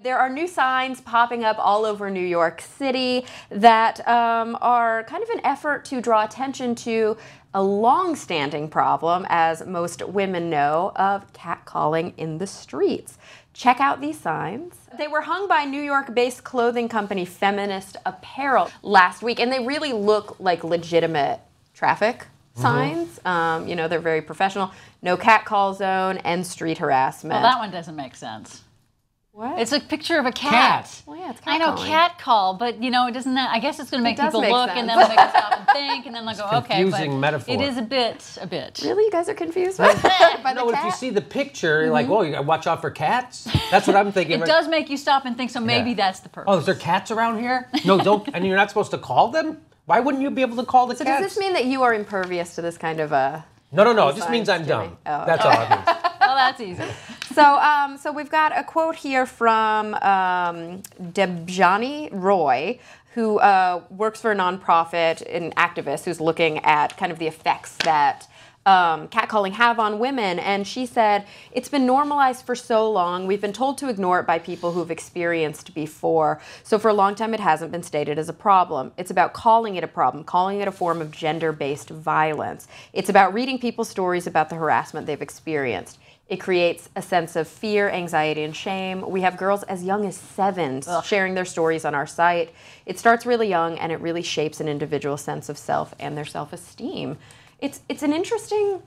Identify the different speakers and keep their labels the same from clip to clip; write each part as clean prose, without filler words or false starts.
Speaker 1: There are new signs popping up all over New York City that are kind of an effort to draw attention to a long-standing problem, as most women know, of catcalling in the streets. Check out these signs. They were hung by New York-based clothing company Feminist Apparel last week, and they really look like legitimate traffic signs. You know, they're very professional. No catcall zone and street harassment.
Speaker 2: Well, that one doesn't make sense.
Speaker 1: What?
Speaker 2: It's a picture of a cat.
Speaker 1: Well, yeah, it's
Speaker 2: I know,
Speaker 1: catcalling.
Speaker 2: cat call, but you know, it doesn't. I guess it's going to make people look,
Speaker 1: sense.
Speaker 2: and then it'll make them stop and think, and then they'll go, okay.
Speaker 3: Confusing metaphor.
Speaker 2: It is a bit.
Speaker 1: Really, you guys are confused by the cat?
Speaker 3: No, if you see the picture, you're like, "Whoa, you got to watch out for cats." That's what I'm thinking.
Speaker 2: It does make you stop and think. So maybe that's the purpose.
Speaker 3: Oh, is there cats around here? No, don't. And you're not supposed to call them. Why wouldn't you be able to call the
Speaker 1: So
Speaker 3: cats?
Speaker 1: does this mean that you are impervious to this kind of
Speaker 3: No. It just means I'm dumb.
Speaker 1: Oh,
Speaker 3: That's all it means.
Speaker 2: Well, that's easy.
Speaker 1: So we've got a quote here from Debjani Roy, who works for a nonprofit, an activist who's looking at kind of the effects that catcalling have on women. And she said, it's been normalized for so long. We've been told to ignore it by people who've experienced before. So for a long time, it hasn't been stated as a problem. It's about calling it a problem, calling it a form of gender-based violence. It's about reading people's stories about the harassment they've experienced. It creates a sense of fear, anxiety, and shame. We have girls as young as 7 sharing their stories on our site. It starts really young, and it really shapes an individual's sense of self and their self-esteem. It's an interesting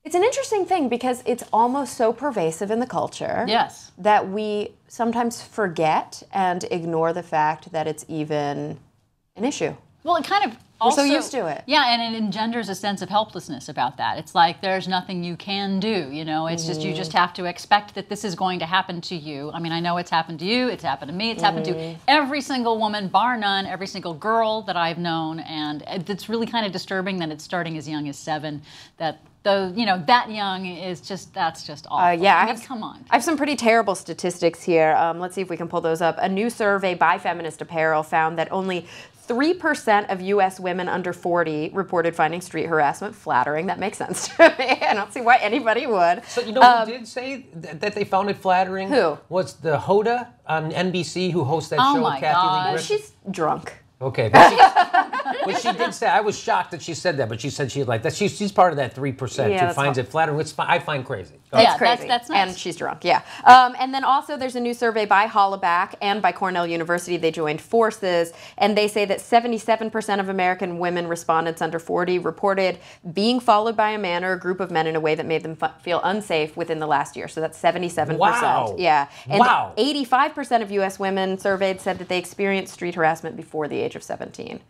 Speaker 1: thing because it's almost so pervasive in the culture that we sometimes forget and ignore the fact that it's even an issue.
Speaker 2: Well, it kind of
Speaker 1: We're so used to it.
Speaker 2: Yeah, and it engenders a sense of helplessness about that. It's like there's nothing you can do, you know. It's just you just have to expect that this is going to happen to you. I mean, I know it's happened to you, it's happened to me, it's happened to every single woman, bar none, every single girl that I've known, and it's really kind of disturbing that it's starting as young as 7, that that young is that's just awful.
Speaker 1: Yeah,
Speaker 2: I mean, come on.
Speaker 1: I have some pretty terrible statistics here. Let's see if we can pull those up. A new survey by Feminist Apparel found that only 3% of U.S. women under 40 reported finding street harassment flattering. That makes sense to me. I don't see why anybody would.
Speaker 3: So you know who did say that they found it flattering?
Speaker 1: Who?
Speaker 3: Was the Hoda on NBC who hosts that show,
Speaker 2: my
Speaker 3: Kathy
Speaker 2: God.
Speaker 3: Lee Griffin?
Speaker 1: She's drunk.
Speaker 3: Okay, but she did say, I was shocked that she said that, but she said she like that. She's part of that 3% who finds it flattering, which I find crazy.
Speaker 1: It's crazy.
Speaker 2: That's nice.
Speaker 1: And she's drunk, yeah. And then also there's a new survey by Hollaback and by Cornell University. They joined forces, and they say that 77% of American women respondents under 40 reported being followed by a man or a group of men in a way that made them feel unsafe within the last year. So that's 77%.
Speaker 3: Wow.
Speaker 1: Yeah. And
Speaker 3: wow.
Speaker 1: 85% of U.S. women surveyed said that they experienced street harassment before the age of 17.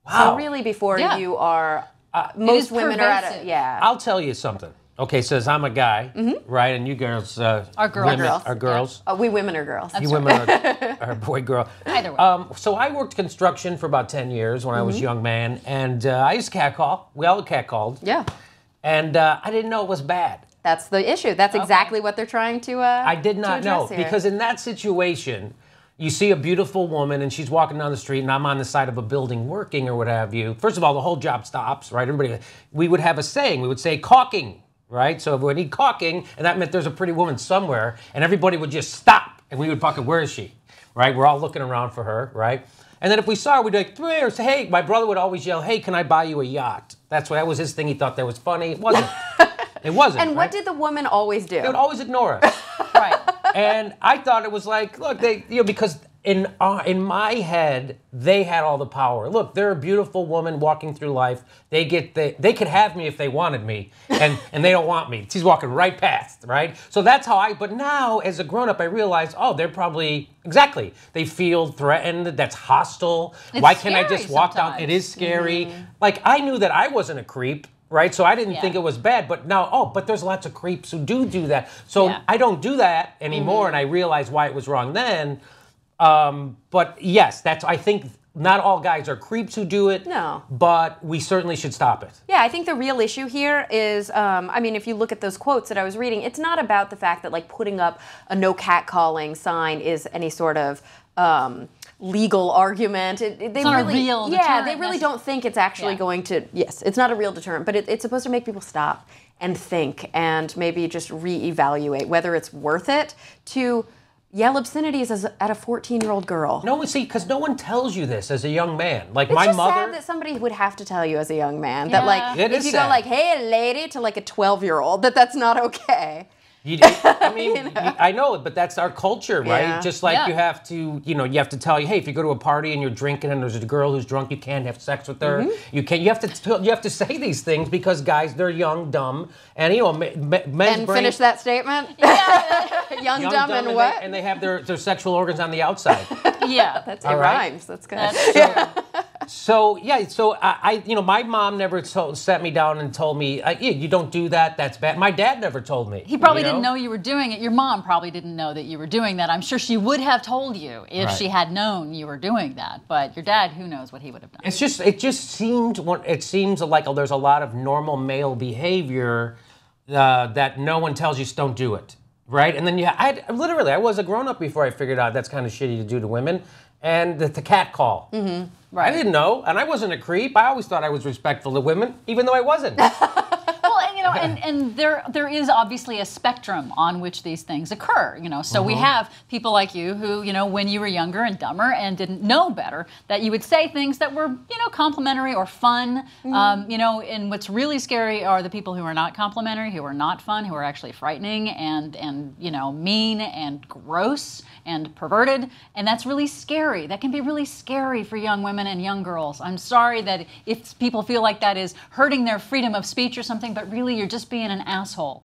Speaker 3: Wow.
Speaker 1: So really before you are, most women are at a,
Speaker 3: I'll tell you something. Okay, says I'm a guy, right? And you girls
Speaker 2: are girls.
Speaker 3: Are girls.
Speaker 1: Yeah. We women are girls.
Speaker 3: You women are boy, girl.
Speaker 2: Either way.
Speaker 3: So I worked construction for about 10 years when I was a young man, and I used to catcall. We all catcalled.
Speaker 1: Yeah.
Speaker 3: And I didn't know it was bad.
Speaker 1: That's the issue. That's exactly what they're trying to
Speaker 3: I did not know,
Speaker 1: here.
Speaker 3: because in that situation, you see a beautiful woman and she's walking down the street and I'm on the side of a building working or what have you. First of all, the whole job stops, right? We would have a saying. We would say caulking, right? So if we need caulking, and that meant there's a pretty woman somewhere, and everybody would just stop and we would bucket, where is she? Right? We're all looking around for her, right? And then if we saw her, we'd be like, "Where's, hey," my brother would always yell, "Hey, can I buy you a yacht?" That was his thing. He thought that was funny. It wasn't. It wasn't.
Speaker 1: And what did the woman always do?
Speaker 3: They would always ignore us.
Speaker 2: Right.
Speaker 3: And I thought it was like, look, because in my head, they had all the power. Look, they're a beautiful woman walking through life. They could have me if they wanted me, and they don't want me. She's walking right past, right? So that's how but now, as a grown-up, I realized, they're probably, they feel threatened, that's hostile.
Speaker 2: It's
Speaker 3: Why can't I just walk
Speaker 2: sometimes.
Speaker 3: down? It is scary. Like, I knew that I wasn't a creep. Right, so I didn't think it was bad, but now, but there's lots of creeps who do that. So I don't do that anymore, and I realized why it was wrong then. But yes, I think not all guys are creeps who do it.
Speaker 1: No.
Speaker 3: But we certainly should stop it.
Speaker 1: Yeah, I think the real issue here is, I mean, if you look at those quotes that I was reading, it's not about the fact that, like, putting up a no catcalling sign is any sort of legal argument.
Speaker 2: It's not a real deterrent.
Speaker 1: They really don't think it's actually going to, it's not a real deterrent, but it's supposed to make people stop and think and maybe just reevaluate whether it's worth it to yell obscenities at a 14-year-old girl.
Speaker 3: No, see, because no one tells you this as a young man. Like
Speaker 1: It's
Speaker 3: my
Speaker 1: just
Speaker 3: mother.
Speaker 1: sad that somebody would have to tell you as a young man that,
Speaker 2: Yeah.
Speaker 1: like,
Speaker 3: It
Speaker 1: if
Speaker 3: is
Speaker 1: you
Speaker 3: sad.
Speaker 1: go like, "Hey, lady," to like a 12-year-old, that's not okay.
Speaker 3: I mean, I know it, but that's our culture, right?
Speaker 1: Yeah.
Speaker 3: Just like
Speaker 2: Yeah.
Speaker 3: you have to, you have to tell you, hey, if you go to a party and you're drinking and there's a girl who's drunk, you can't have sex with her. You can't. You have to say these things because guys, they're young, dumb, and men's
Speaker 1: And
Speaker 3: brain,
Speaker 1: finish that statement. Young, dumb, and what?
Speaker 3: and they have their sexual organs on the outside.
Speaker 2: Yeah.
Speaker 1: It
Speaker 3: All right.
Speaker 1: rhymes. That's good.
Speaker 3: So I my mom never sat me down and told me, yeah, you don't do that. That's bad. My dad never told me.
Speaker 2: He probably didn't know you were doing it. Your mom probably didn't know that you were doing that. I'm sure she would have told you if
Speaker 3: Right.
Speaker 2: she had known you were doing that. But your dad, who knows what he would have done.
Speaker 3: It seems like there's a lot of normal male behavior that no one tells you don't do it, right? And then I was a grown up before I figured out that's kind of shitty to do to women, and the catcall. Mm-hmm.
Speaker 2: Right.
Speaker 3: I didn't know, and I wasn't a creep. I always thought I was respectful to women, even though I wasn't.
Speaker 2: Well, and there is obviously a spectrum on which these things occur. So we have people like you who, when you were younger and dumber and didn't know better, that you would say things that were, complimentary or fun. And what's really scary are the people who are not complimentary, who are not fun, who are actually frightening and mean and gross and perverted, and that's really scary. That can be really scary for young women and young girls. I'm sorry that if people feel like that is hurting their freedom of speech or something, but really you're just being an asshole.